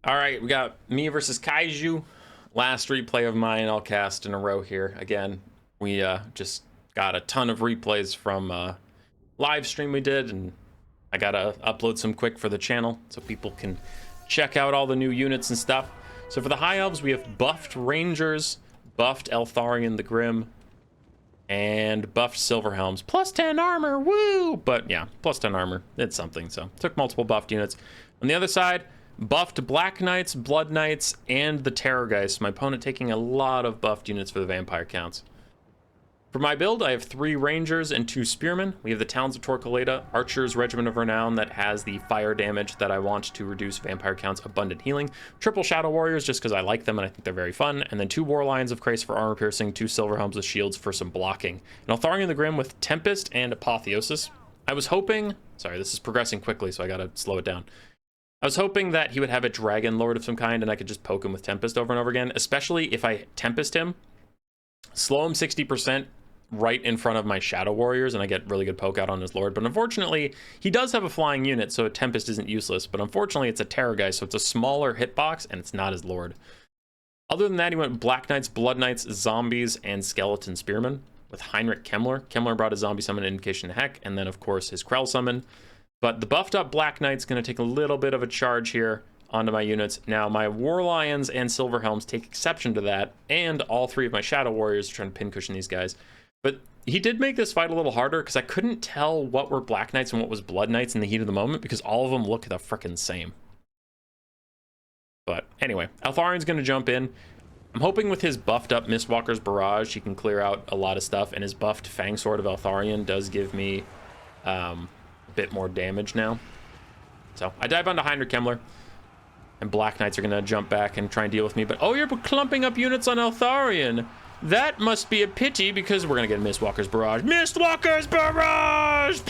All right, we got me versus Kaiju. Last replay of mine I'll cast in a row here. Again, we just got a ton of replays from live stream we did, and I gotta upload some quick for the channel so people can check out all the new units and stuff. So for the High Elves, we have buffed Rangers, buffed Eltharion the Grim, and buffed Silverhelms. Plus 10 armor, woo! But yeah, plus 10 armor, it's something, so took multiple buffed units. On the other side, buffed Black Knights, Blood Knights, and the Terrorgeist. My opponent taking a lot of buffed units for the vampire counts. For my build, I have 3 Rangers and 2 Spearmen. We have the Towns of Torquelada, Archer's Regiment of Renown that has the fire damage that I want to reduce vampire counts, Abundant Healing, triple Shadow Warriors just because I like them and I think they're very fun, and then 2 War Lions of Crace for armor piercing, 2 Silverhelms with shields for some blocking. And Eltharion the Grim with Tempest and Apotheosis. I was hoping, sorry, this is progressing quickly, so I gotta slow it down. I was hoping that he would have a Dragon Lord of some kind and I could just poke him with Tempest over and over again, especially if I Tempest him, slow him 60% right in front of my Shadow Warriors, and I get really good poke out on his Lord. But unfortunately, he does have a flying unit, so a Tempest isn't useless. But unfortunately, it's a Terrorgeist, so it's a smaller hitbox, and it's not his Lord. Other than that, he went Black Knights, Blood Knights, Zombies, and Skeleton Spearmen with Heinrich Kemmler. Kemmler brought a Zombie Summon Invocation to Heck, and then, of course, his Krell Summon. But the buffed up Black Knight's going to take a little bit of a charge here onto my units. Now, my War Lions and Silverhelms take exception to that, and all 3 of my Shadow Warriors are trying to pincushion these guys. But he did make this fight a little harder because I couldn't tell what were Black Knights and what was Blood Knights in the heat of the moment because all of them look the frickin' same. But anyway, Eltharion's going to jump in. I'm hoping with his buffed up Mistwalker's Barrage, he can clear out a lot of stuff, and his buffed Fang Sword of Eltharion does give me a bit more damage now. So I dive onto Heinrich Kemmler, and Black Knights are going to jump back and try and deal with me. But oh, you're clumping up units on Eltharion. That must be a pity because we're going to get Mistwalker's Barrage. Mistwalker's Barrage!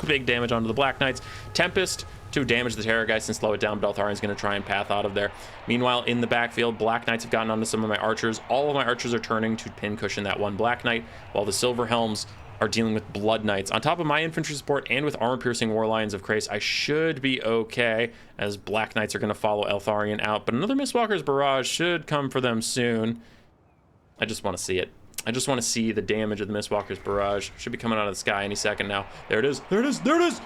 Big damage onto the Black Knights. Tempest to damage the Terrorgeist and slow it down, but Eltharion's going to try and path out of there. Meanwhile, in the backfield, Black Knights have gotten onto some of my archers. All of my archers are turning to pincushion that one Black Knight, while the Silverhelms are dealing with Blood Knights. On top of my infantry support and with armor-piercing War Lions of Crace, I should be okay, as Black Knights are going to follow Eltharion out. But another Mistwalker's Barrage should come for them soon. I just want to see it. I just want to see the damage of the Mistwalker's Barrage. Should be coming out of the sky any second now. There it is. There it is. There it is.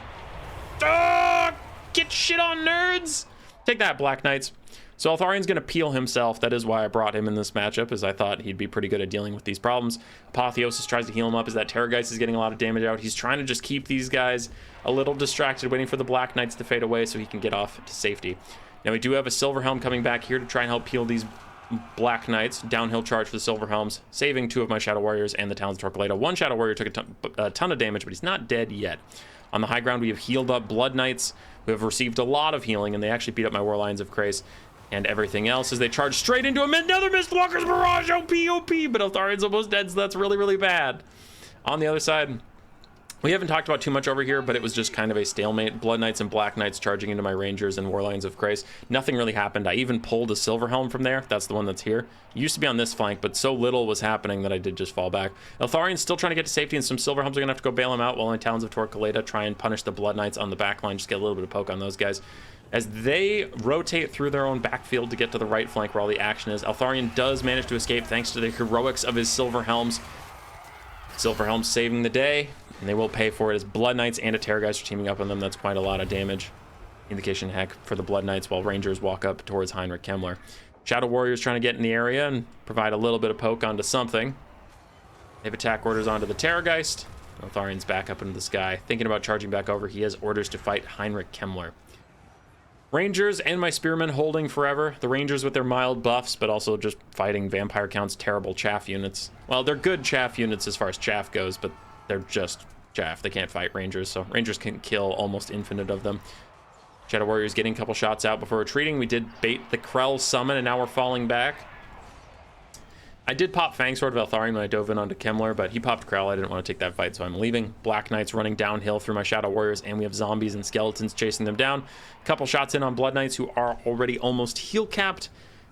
Ah! Get shit on, nerds. Take that, Black Knights. So Eltharion's going to peel himself. That is why I brought him in this matchup, as I thought he'd be pretty good at dealing with these problems. Apotheosis tries to heal him up as that Terrorgeist is getting a lot of damage out. He's trying to just keep these guys a little distracted, waiting for the Black Knights to fade away so he can get off to safety. Now we do have a Silverhelm coming back here to try and help peel these Black Knights. Downhill charge for the Silverhelms, saving 2 of my Shadow Warriors and the Towns of Torquelada. One Shadow Warrior took a ton of damage, but he's not dead yet. On the high ground, we have healed up Blood Knights, who have received a lot of healing, and they actually beat up my War Lions of Crace and everything else as they charge straight into another Mistwalker's Barrage. OP, but Eltharion's almost dead, so that's really, really bad. On the other side, we haven't talked about too much over here, but it was just kind of a stalemate. Blood Knights and Black Knights charging into my Rangers and War Lions of Crace. Nothing really happened. I even pulled a Silverhelm from there. That's the one that's here. It used to be on this flank, but so little was happening that I did just fall back. Eltharion's still trying to get to safety, and some Silverhelms are going to have to go bail him out while my Towns of Torquelada try and punish the Blood Knights on the back line. Just get a little bit of poke on those guys. As they rotate through their own backfield to get to the right flank where all the action is, Eltharion does manage to escape thanks to the heroics of his Silverhelms. Silverhelms saving the day, and they will pay for it as Blood Knights and a Terrorgeist are teaming up on them. That's quite a lot of damage. Invocation Heck for the Blood Knights while Rangers walk up towards Heinrich Kemmler. Shadow Warriors trying to get in the area and provide a little bit of poke onto something. They have attack orders onto the Terrorgeist. Eltharion's back up into the sky. Thinking about charging back over, he has orders to fight Heinrich Kemmler. Rangers and my Spearmen holding forever. The Rangers with their mild buffs, but also just fighting Vampire Count's terrible chaff units. Well, they're good chaff units as far as chaff goes, but they're just chaff. They can't fight Rangers, so Rangers can kill almost infinite of them. Shadow Warriors getting a couple shots out before retreating. We did bait the Krell summon, and now we're falling back. I did pop Fang Sword of Eltharion when I dove in onto Kemmler, but he popped Krell. I didn't want to take that fight, so I'm leaving. Black Knights running downhill through my Shadow Warriors, and we have zombies and skeletons chasing them down. A couple shots in on Blood Knights, who are already almost heal capped.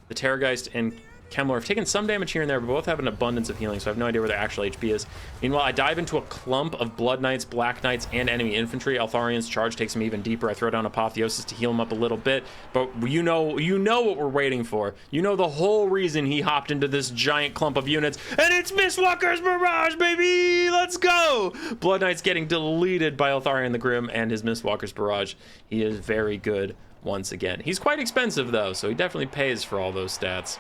The Terrorgeist and Kemmler have taken some damage here and there, but both have an abundance of healing, so I have no idea where their actual HP is. Meanwhile, I dive into a clump of Blood Knights, Black Knights, and enemy infantry. Eltharian's charge takes him even deeper. I throw down Apotheosis to heal him up a little bit, but you know what we're waiting for. You know the whole reason he hopped into this giant clump of units, and it's Mistwalker's barrage, baby! Let's go! Blood Knight's getting deleted by Eltharian the Grim and his Mistwalker's barrage. He is very good once again. He's quite expensive though, so he definitely pays for all those stats.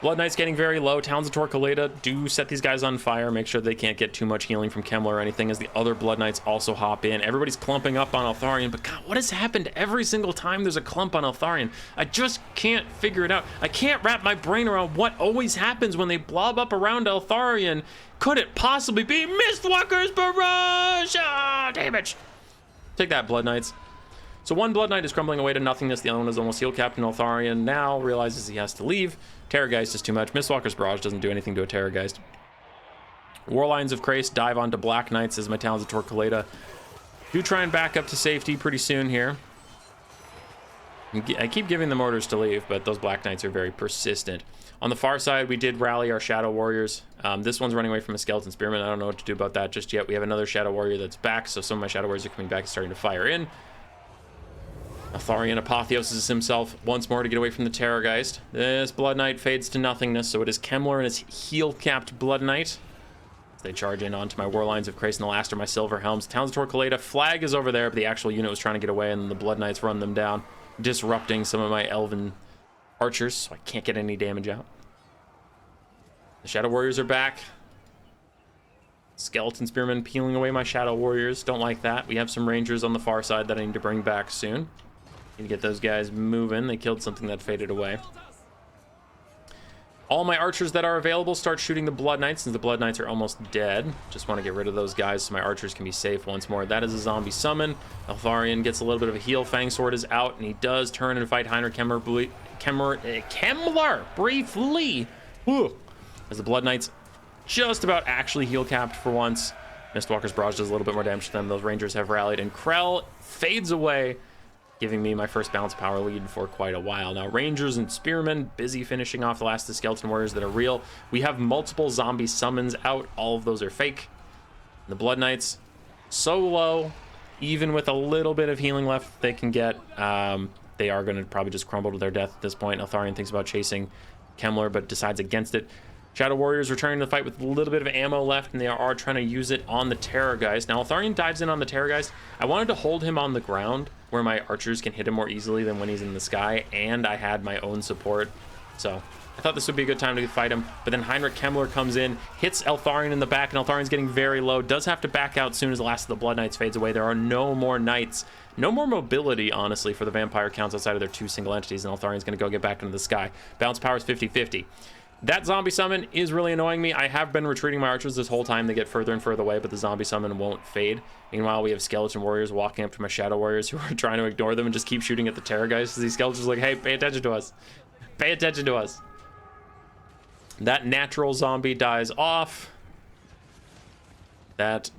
Blood Knight's getting very low. Towns of Torquelada do set these guys on fire, make sure they can't get too much healing from Kemmler or anything, as the other Blood Knights also hop in. Everybody's clumping up on Eltharian, but God, what has happened every single time there's a clump on Eltharian? I just can't figure it out. I can't wrap my brain around what always happens when they blob up around Eltharian. Could it possibly be Mistwalker's barrage? Ah, damage! Take that, Blood Knights. So one Blood Knight is crumbling away to nothingness. The other one is almost healed. Captain Eltharian now realizes he has to leave. Terrorgeist is too much. Mistwalker's barrage doesn't do anything to a Terrorgeist. Warlines of Crace dive onto Black Knights as my Talons of Torquelada do try and back up to safety pretty soon here. I keep giving them orders to leave, but those Black Knights are very persistent. On the far side, we did rally our Shadow Warriors. This one's running away from a Skeleton Spearman. I don't know what to do about that just yet. We have another Shadow Warrior that's back, so some of my Shadow Warriors are coming back and starting to fire in. Eltharian apotheoses himself once more to get away from the Terrorgeist. This Blood Knight fades to nothingness, so it is Kemmler and his heal-capped Blood Knight. They charge in onto my Warlines of Crace and the last are my Silver Helms. Towns of Torquelada, flag is over there, but the actual unit was trying to get away, and the Blood Knights run them down, disrupting some of my Elven archers, so I can't get any damage out. The Shadow Warriors are back. Skeleton Spearmen peeling away my Shadow Warriors. Don't like that. We have some Rangers on the far side that I need to bring back soon. Need to get those guys moving. They killed something that faded away. All my archers that are available start shooting the Blood Knights, since the Blood Knights are almost dead. Just want to get rid of those guys so my archers can be safe once more. That is a zombie summon. Eltharian gets a little bit of a heal. Fang Sword is out, and he does turn and fight Heinrich Kemmler briefly. Whew. As the Blood Knights just about actually heal capped for once. Mistwalker's barrage does a little bit more damage to them. Those Rangers have rallied, and Krell fades away, giving me my first balance power lead for quite a while. Now, Rangers and Spearmen busy finishing off the last of the Skeleton Warriors that are real. We have multiple zombie summons out. All of those are fake. The Blood Knights, so low, even with a little bit of healing left they can get, they are going to probably just crumble to their death at this point. Eltharian thinks about chasing Kemmler, but decides against it. Shadow Warriors returning to the fight with a little bit of ammo left, and they are trying to use it on the Terrorgeist. Now, Eltharian dives in on the Terrorgeist. I wanted to hold him on the ground where my archers can hit him more easily than when he's in the sky, and I had my own support. So I thought this would be a good time to fight him, but then Heinrich Kemmler comes in, hits Eltharian in the back, and Eltharian's getting very low. Does have to back out soon as the last of the Blood Knights fades away. There are no more Knights. No more mobility, honestly, for the Vampire counts outside of their two single entities, and Eltharian's going to go get back into the sky. Balance power is 50-50. That zombie summon is really annoying me. I have been retreating my archers this whole time. They get further and further away, but the zombie summon won't fade. Meanwhile, we have Skeleton Warriors walking up to my Shadow Warriors who are trying to ignore them and just keep shooting at the Terrorgeist. These Skeletons are like, hey, pay attention to us. Pay attention to us. That natural zombie dies off. That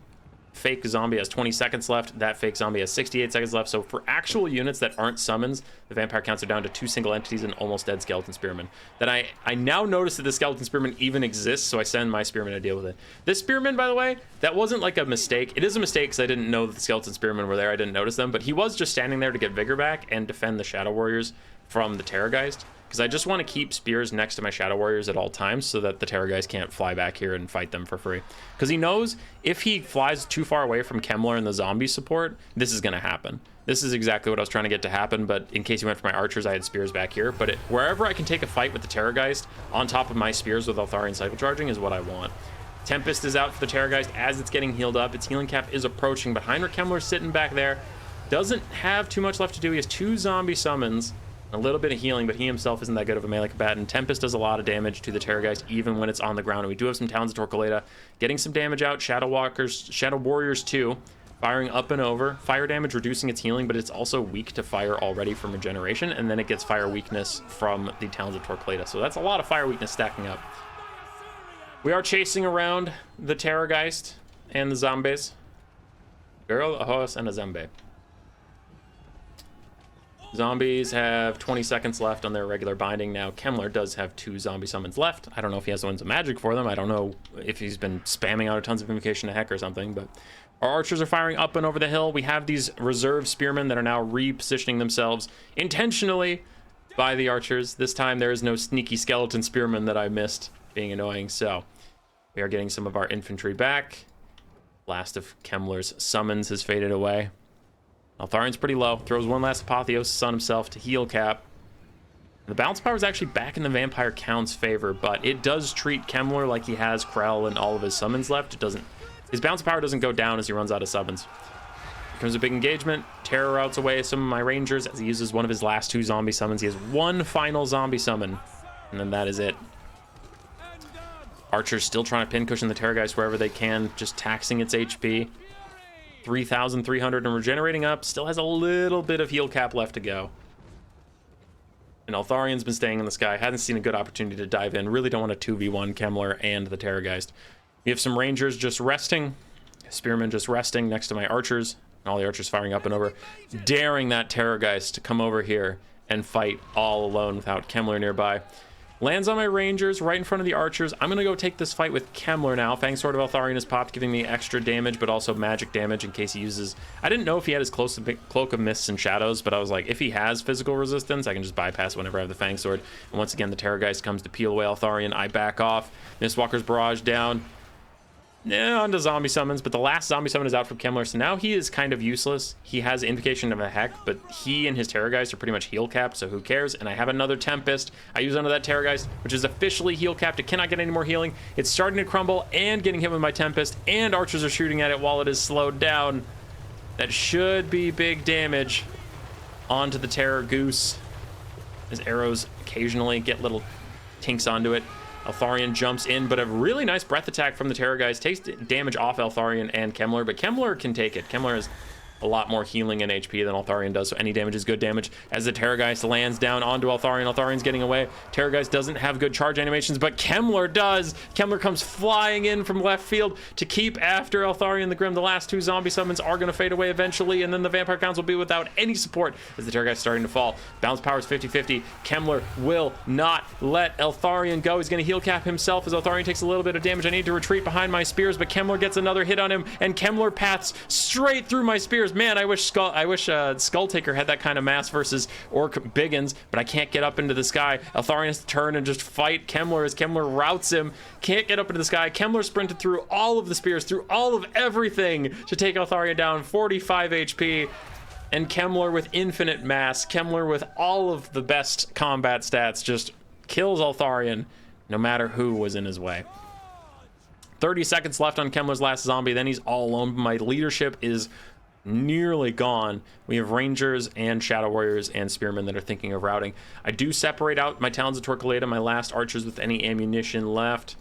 fake zombie has 20 seconds left. That fake zombie has 68 seconds left. So for actual units that aren't summons, the vampire counts are down to 2 single entities and almost dead Skeleton Spearmen. That I now notice that the Skeleton Spearman even exists, so I send my Spearman to deal with it. This Spearman, by the way, that wasn't like a mistake. It is a mistake because I didn't know that the Skeleton Spearmen were there. I didn't notice them, but he was just standing there to get vigor back and defend the Shadow Warriors from the Terrorgeist, because I just want to keep spears next to my Shadow Warriors at all times so that the Terrorgeist can't fly back here and fight them for free. Because he knows if he flies too far away from Kemmler and the zombie support, this is going to happen. This is exactly what I was trying to get to happen, but in case he went for my archers, I had spears back here. But wherever I can take a fight with the Terrorgeist on top of my spears with Eltharian cycle charging is what I want. Tempest is out for the Terrorgeist as it's getting healed up. Its healing cap is approaching, but Heinrich Kemmler sitting back there doesn't have too much left to do. He has 2 zombie summons, a little bit of healing, but he himself isn't that good of a melee combatant. Tempest does a lot of damage to the Terrorgeist even when it's on the ground, and we do have some Towns of Torquelada getting some damage out. Shadow Warriors too, firing up and over. Fire damage reducing its healing, but it's also weak to fire already from regeneration, and then it gets fire weakness from the Towns of Torquelada. So that's a lot of fire weakness stacking up. We are chasing around the Terrorgeist and the zombies. Girl, a horse, and a zombie. Zombies have 20 seconds left on their regular binding. Now, Kemmler does have 2 zombie summons left. I don't know if he has the ones of magic for them. I don't know if he's been spamming out tons of invocation to heck or something, but our archers are firing up and over the hill. We have these reserve spearmen that are now repositioning themselves intentionally by the archers. This time there is no sneaky skeleton spearman that I missed being annoying, so we are getting some of our infantry back. Last of Kemmler's summons has faded away. Altharian's pretty low. Throws one last Apotheosis on himself to heal cap. The bounce power is actually back in the Vampire Count's favor, but it does treat Kemmler like he has Krell and all of his summons left. It doesn't. His bounce power doesn't go down as he runs out of summons. Here comes a big engagement. Terror routes away some of my Rangers as he uses one of his last 2 zombie summons. He has one final zombie summon, and then that is it. Archer's still trying to pincushion the Terrorgeist wherever they can, just taxing its HP. 3,300 and regenerating up. Still has a little bit of heal cap left to go. And Altharian's been staying in the sky. Hasn't seen a good opportunity to dive in. Really don't want to 2v1 Kemmler and the Terrorgeist. We have some Rangers just resting. Spearmen just resting next to my Archers. And all the Archers firing up and over. Daring that Terrorgeist to come over here and fight all alone without Kemmler nearby. Lands on my Rangers right in front of the Archers. I'm going to go take this fight with Kemmler now. Fang Sword of Altharian is popped, giving me extra damage, but also magic damage in case he uses... I didn't know if he had his Cloak of Mists and Shadows, but I was like, if he has physical resistance, I can just bypass whenever I have the Fang Sword. And once again, the Terrorgeist comes to peel away Altharian. I back off. Mistwalker's Barrage down. Yeah, onto zombie summons, but the last zombie summon is out from Kemmler, so now he is kind of useless. He has Invocation of a Heck, but he and his Terrorgeist are pretty much heal capped, so who cares? And I have another Tempest. I use onto that Terrorgeist, which is officially heal capped. It cannot get any more healing. It's starting to crumble and getting hit with my Tempest, and Archers are shooting at it while it is slowed down. That should be big damage onto the Terror Goose. His arrows occasionally get little tinks onto it. Altharian jumps in, but a really nice breath attack from the Terrorgeist takes damage off Altharian and Kemmler, but Kemmler can take it. Kemmler is a lot more healing and HP than Altharian does, so any damage is good damage. As the Terrorgeist lands down onto Altharian, Altharian's getting away. Terrorgeist doesn't have good charge animations, but Kemmler does. Kemmler comes flying in from left field to keep after Altharian the Grim. The last 2 zombie summons are going to fade away eventually, and then the Vampire Counts will be without any support as the Terrorgeist is starting to fall. Bounce power is 50-50. Kemmler will not let Altharian go. He's going to heal cap himself as Altharian takes a little bit of damage. I need to retreat behind my spears, but Kemmler gets another hit on him, and Kemmler paths straight through my spears. Man, I wish Skull Taker had that kind of mass versus Orc Biggins, but I can't get up into the sky. Altharian has to turn and just fight Kemmler as Kemmler routs him. Can't get up into the sky. Kemmler sprinted through all of the spears, through all of everything to take Altharian down. 45 HP. And Kemmler with infinite mass, Kemmler with all of the best combat stats, just kills Altharian no matter who was in his way. 30 seconds left on Kemmler's last zombie, then he's all alone. My leadership is nearly gone. We have Rangers and Shadow Warriors and Spearmen that are thinking of routing. I do separate out my Talons of Torquilada, my last Archers with any ammunition left.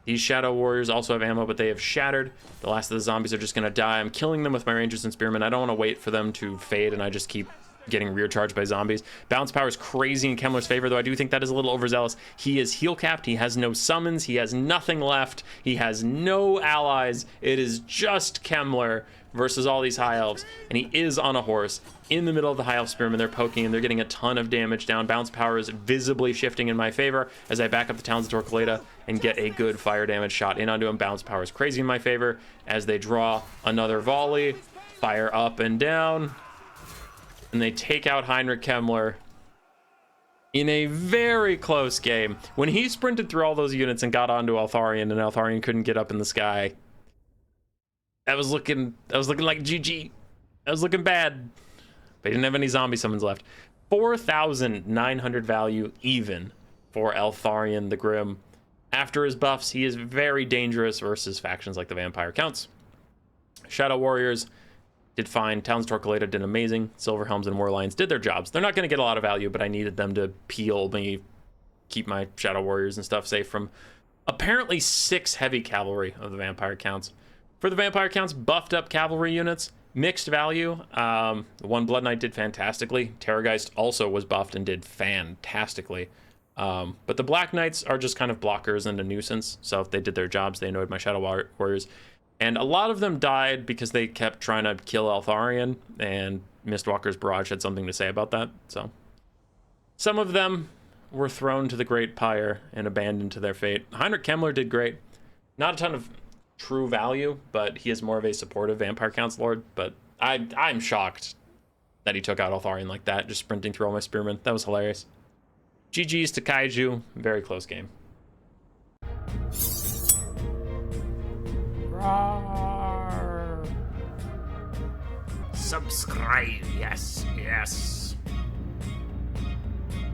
These Shadow Warriors also have ammo, but they have shattered. The last of the zombies are just going to die. I'm killing them with my Rangers and Spearmen. I don't want to wait for them to fade, and I just keep getting rear charged by zombies. Bounce power is crazy in Kemmler's favor, though I do think that is a little overzealous. He is heal capped. He has no summons. He has nothing left. He has no allies. It is just Kemmler versus all these high elves, and he is on a horse in the middle of the high elf spearmen. They're poking and they're getting a ton of damage down. Bounce power is visibly shifting in my favor as I back up the Talons of Torquilada and get a good fire damage shot in onto him. Bounce power is crazy in my favor as they draw another volley, fire up and down, and they take out Heinrich Kemmler in a very close game. When he sprinted through all those units and got onto Altharian, and Altharian couldn't get up in the sky, that was looking like GG. That was looking bad. They didn't have any zombie summons left. 4,900 value even for Altharian the Grim. After his buffs, he is very dangerous versus factions like the Vampire Counts. Shadow Warriors did fine. Talons Torquilada did amazing. Silver Helms and Warlions did their jobs. They're not going to get a lot of value, but I needed them to peel me, keep my Shadow Warriors and stuff safe from apparently 6 heavy cavalry of the Vampire Counts. For the Vampire Counts, buffed up cavalry units, mixed value. One Blood Knight did fantastically. Terrorgeist also was buffed and did fantastically. But the Black Knights are just kind of blockers and a nuisance. So if they did their jobs, they annoyed my Shadow Warriors. And a lot of them died because they kept trying to kill Eltharion, and Mistwalker's barrage had something to say about that. So some of them were thrown to the Great Pyre and abandoned to their fate. Heinrich Kemmler did great. Not a ton of true value, but he is more of a supportive Vampire Council Lord. But I'm shocked that he took out Eltharion like that, just sprinting through all my spearmen. That was hilarious. GG's to Kaiju. Very close game. Roar. Subscribe, yes, yes.